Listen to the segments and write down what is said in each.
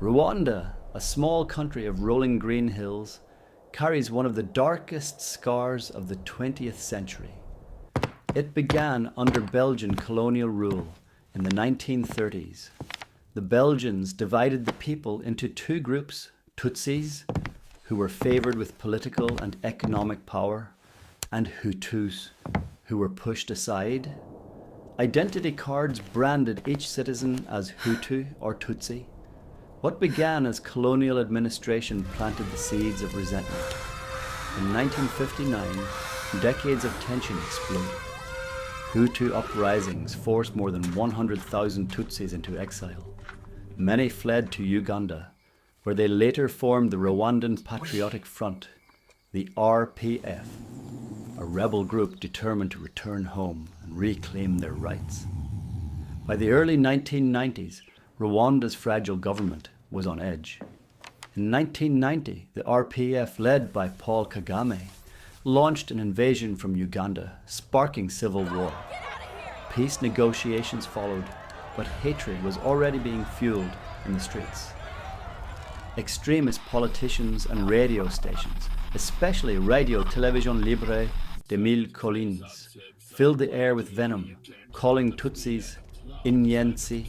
Rwanda, a small country of rolling green hills, carries one of the darkest scars of the 20th century. It began under Belgian colonial rule in the 1930s. The Belgians divided the people into two groups, Tutsis, who were favored with political and economic power, and Hutus, who were pushed aside. Identity cards branded each citizen as Hutu or Tutsi. What began as colonial administration planted the seeds of resentment. In 1959, decades of tension exploded. Hutu uprisings forced more than 100,000 Tutsis into exile. Many fled to Uganda, where they later formed the Rwandan Patriotic Front, the RPF, a rebel group determined to return home and reclaim their rights. By the early 1990s, Rwanda's fragile government was on edge. In 1990, the RPF, led by Paul Kagame, launched an invasion from Uganda, sparking civil war. Peace negotiations followed, but hatred was already being fueled in the streets. Extremist politicians and radio stations, especially Radio Télévision Libre de Mille Collines, filled the air with venom, calling Tutsis inyensi,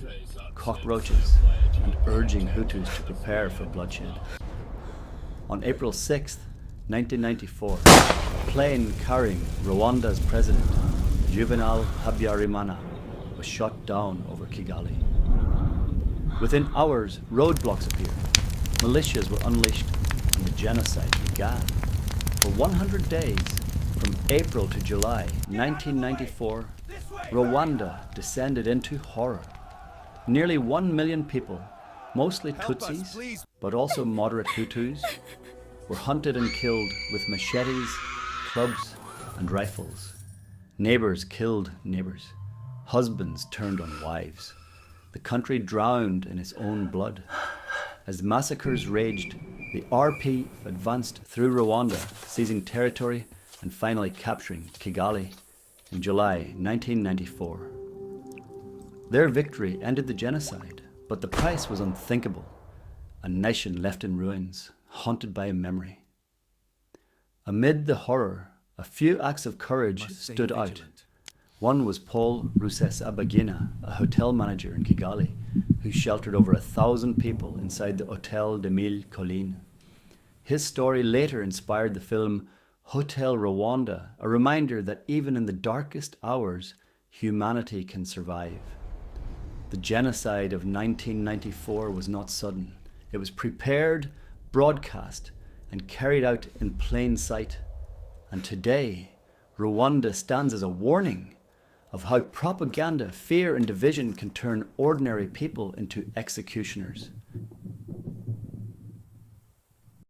cockroaches, and urging Hutus to prepare for bloodshed. On April 6, 1994, a plane carrying Rwanda's president, Juvenal Habyarimana, was shot down over Kigali. Within hours, roadblocks appeared. Militias were unleashed, and the genocide began. For 100 days, from April to July 1994, Rwanda descended into horror. Nearly 1 million people, mostly Tutsis, but also moderate Hutus, were hunted and killed with machetes, clubs, and rifles. Neighbors killed neighbors. Husbands turned on wives. The country drowned in its own blood. As massacres raged, the RP advanced through Rwanda, seizing territory and finally capturing Kigali in July 1994. Their victory ended the genocide, but the price was unthinkable. A nation left in ruins, haunted by a memory. Amid the horror, a few acts of courage stood out. One was Paul Rusesabagina, a hotel manager in Kigali, who sheltered over 1,000 people inside the Hôtel de Mille Collines. His story later inspired the film Hotel Rwanda, a reminder that even in the darkest hours, humanity can survive. The genocide of 1994 was not sudden. It was prepared, broadcast, and carried out in plain sight. And today, Rwanda stands as a warning of how propaganda, fear, and division can turn ordinary people into executioners.